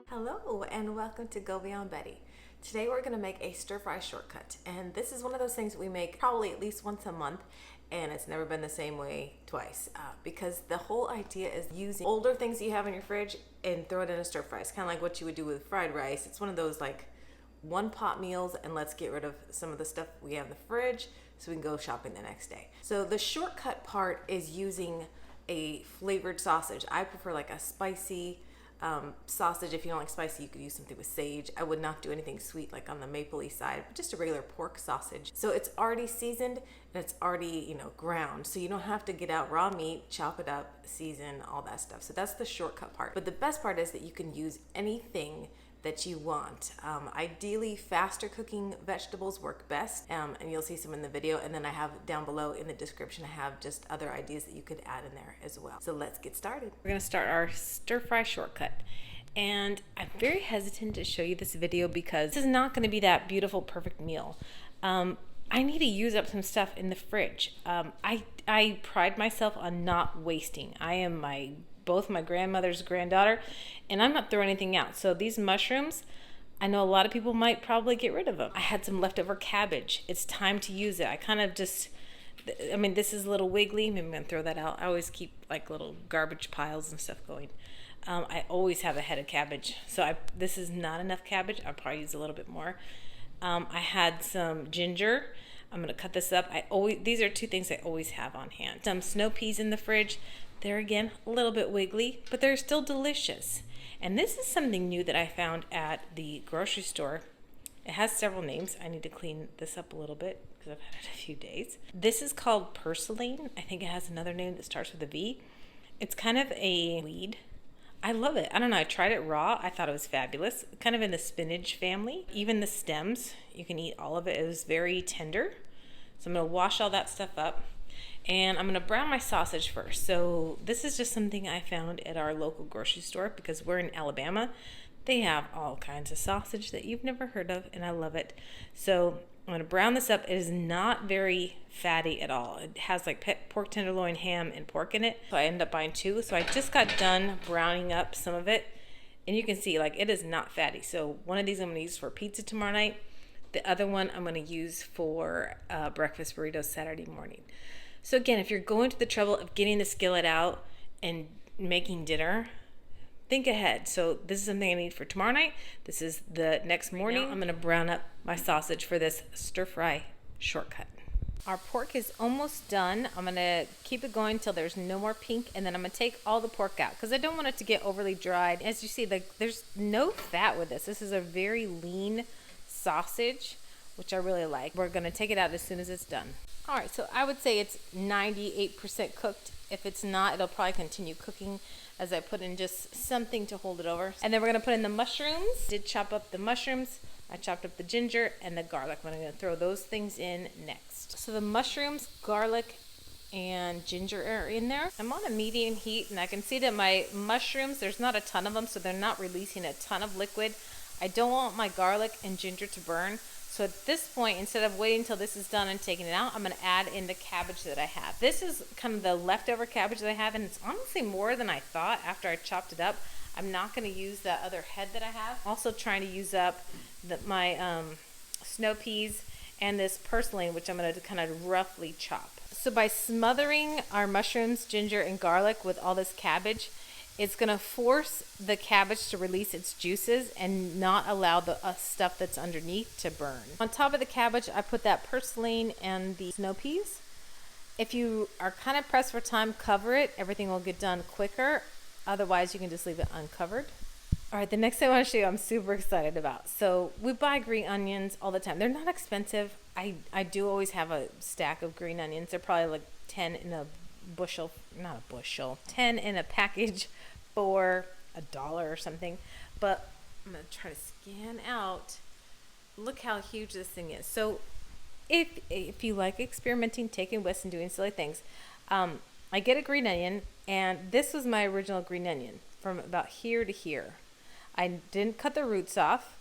Hello and welcome to Go Beyond Betty. Today we're going to make a stir fry shortcut, and this is one of those things we make probably at least once a month, and it's never been the same way twice because the whole idea is using older things you have in your fridge and throw it in a stir fry. It's kind of like what you would do with fried rice. It's one of those like one pot meals, and let's get rid of some of the stuff we have in the fridge so we can go shopping the next day. So the shortcut part is using a flavored sausage. I prefer like a spicy sausage. If you don't like spicy, you could use something with sage. I would not do anything sweet like on the mapley side, but just a regular pork sausage. So it's already seasoned and it's already, ground. So you don't have to get out raw meat, chop it up, season, all that stuff. So that's the shortcut part. But the best part is that you can use anything that you want. Ideally, faster cooking vegetables work best, and you'll see some in the video. And then I have down below in the description, I have just other ideas that you could add in there as well. So let's get started. We're gonna start our stir fry shortcut. And I'm very hesitant to show you this video because this is not gonna be that beautiful, perfect meal. I need to use up some stuff in the fridge. I pride myself on not wasting. I am both my grandmother's granddaughter, and I'm not throwing anything out. So these mushrooms, I know a lot of people might probably get rid of them. I had some leftover cabbage. It's time to use it. I kind of just, this is a little wiggly. Maybe I'm gonna throw that out. I always keep like little garbage piles and stuff going. I always have a head of cabbage. So this is not enough cabbage. I'll probably use a little bit more. I had some ginger. I'm gonna cut this up. These are two things I always have on hand. Some snow peas in the fridge. They're again a little bit wiggly, but they're still delicious. And this is something new that I found at the grocery store. It has several names. I need to clean this up a little bit because I've had it a few days. This is called purslane. I think it has another name that starts with a V. It's kind of a weed. I love it. I don't know. I tried it raw. I thought it was fabulous. Kind of in the spinach family. Even the stems, you can eat all of it. It was very tender. So I'm going to wash all that stuff up. And I'm going to brown my sausage first. So this is just something I found at our local grocery store because we're in Alabama. They have all kinds of sausage that you've never heard of, and I love it. So I'm going to brown this up. It is not very fatty at all. It has like pork tenderloin, ham, and pork in it. So I ended up buying two. So I just got done browning up some of it. And you can see like it is not fatty. So one of these I'm going to use for pizza tomorrow night. The other one I'm going to use for breakfast burritos Saturday morning. So again, if you're going to the trouble of getting the skillet out and making dinner, think ahead. So this is something I need for tomorrow night. This is the next morning. I'm going to brown up my sausage for this stir fry shortcut. Our pork is almost done. I'm going to keep it going until there's no more pink, and then I'm going to take all the pork out because I don't want it to get overly dried. As you see, there's no fat with this. This is a very lean sausage, which I really like. We're going to take it out as soon as it's done. All right, so I would say it's 98% cooked. If it's not, it'll probably continue cooking as I put in just something to hold it over. And then we're gonna put in the mushrooms. Did chop up the mushrooms. I chopped up the ginger and the garlic. I'm gonna throw those things in next. So the mushrooms, garlic, and ginger are in there. I'm on a medium heat, and I can see that my mushrooms, there's not a ton of them, so they're not releasing a ton of liquid. I don't want my garlic and ginger to burn. So at this point, instead of waiting until this is done and taking it out, I'm going to add in the cabbage that I have. This is kind of the leftover cabbage that I have, and it's honestly more than I thought after I chopped it up. I'm not going to use that other head that I have. Also trying to use up my snow peas and this purslane, which I'm going to kind of roughly chop. So by smothering our mushrooms, ginger, and garlic with all this cabbage, it's going to force the cabbage to release its juices and not allow the stuff that's underneath to burn. On top of the cabbage, I put that purslane and the snow peas. If you are kind of pressed for time, cover it. Everything will get done quicker. Otherwise, you can just leave it uncovered. All right, the next thing I want to show you, I'm super excited about. So we buy green onions all the time. They're not expensive. I do always have a stack of green onions. They're probably like 10 in a bushel, not a bushel, 10 in a package for $1 or something. But I'm going to try to scan out. Look how huge this thing is. So if you like experimenting, taking risks, and doing silly things, I get a green onion, and this was my original green onion from about here to here. I didn't cut the roots off.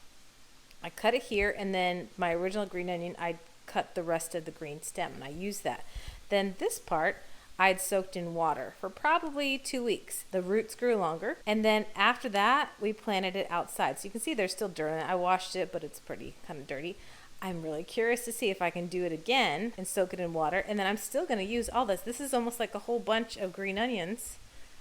I cut it here, and then my original green onion, I cut the rest of the green stem, and I used that. Then this part, I'd soaked in water for probably 2 weeks. The roots grew longer. And then after that, we planted it outside. So you can see there's still dirt in it. I washed it, but it's pretty kind of dirty. I'm really curious to see if I can do it again and soak it in water. And then I'm still going to use all this. This is almost like a whole bunch of green onions.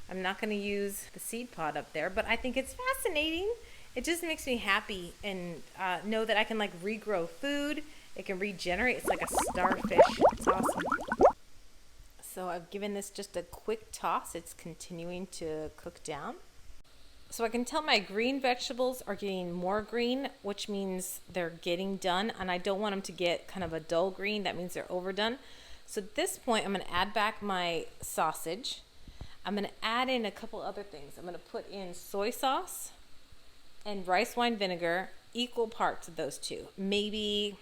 I'm not going to use the seed pod up there, but I think it's fascinating. It just makes me happy and know that I can like regrow food. It can regenerate. It's like a starfish. It's awesome. So I've given this just a quick toss. It's continuing to cook down. So I can tell my green vegetables are getting more green, which means they're getting done. And I don't want them to get kind of a dull green. That means they're overdone. So at this point, I'm going to add back my sausage. I'm going to add in a couple other things. I'm going to put in soy sauce and rice wine vinegar, equal parts of those two. Maybe,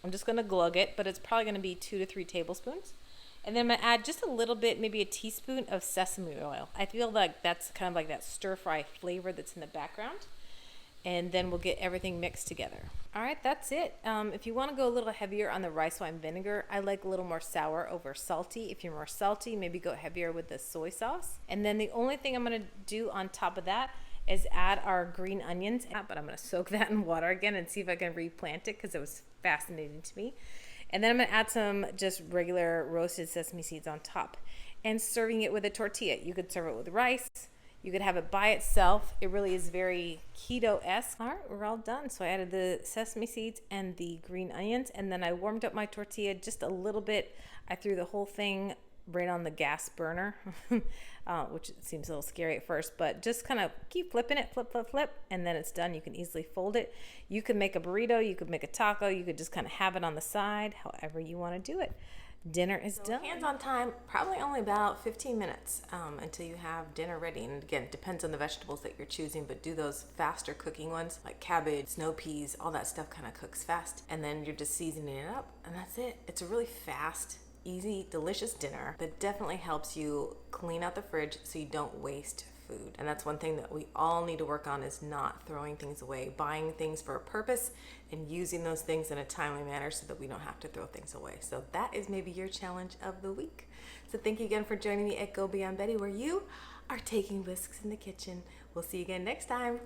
I'm just going to glug it, but it's probably going to be 2 to 3 tablespoons. And then I'm going to add just a little bit, maybe a teaspoon of sesame oil. I feel like that's kind of like that stir-fry flavor that's in the background. And then we'll get everything mixed together. All right, that's it. If you want to go a little heavier on the rice wine vinegar, I like a little more sour over salty. If you're more salty, maybe go heavier with the soy sauce. And then the only thing I'm going to do on top of that is add our green onions. But I'm going to soak that in water again and see if I can replant it because it was fascinating to me. And then I'm going to add some just regular roasted sesame seeds on top and serving it with a tortilla. You could serve it with rice. You could have it by itself. It really is very keto-esque. All right, we're all done. So I added the sesame seeds and the green onions, and then I warmed up my tortilla just a little bit. I threw the whole thing right on the gas burner, which seems a little scary at first, but just kind of keep flipping it, flip, flip, flip, and then it's done. You can easily fold it. You could make a burrito, you could make a taco, you could just kind of have it on the side, however you want to do it. Dinner is done. Hands on time, probably only about 15 minutes until you have dinner ready. And again, it depends on the vegetables that you're choosing, but do those faster cooking ones like cabbage, snow peas, all that stuff kind of cooks fast. And then you're just seasoning it up and that's it. It's a really fast, easy, delicious dinner that definitely helps you clean out the fridge so you don't waste food. And that's one thing that we all need to work on, is not throwing things away, buying things for a purpose and using those things in a timely manner so that we don't have to throw things away. So that is maybe your challenge of the week. So thank you again for joining me at Go Beyond Betty, where you are taking risks in the kitchen. We'll see you again next time.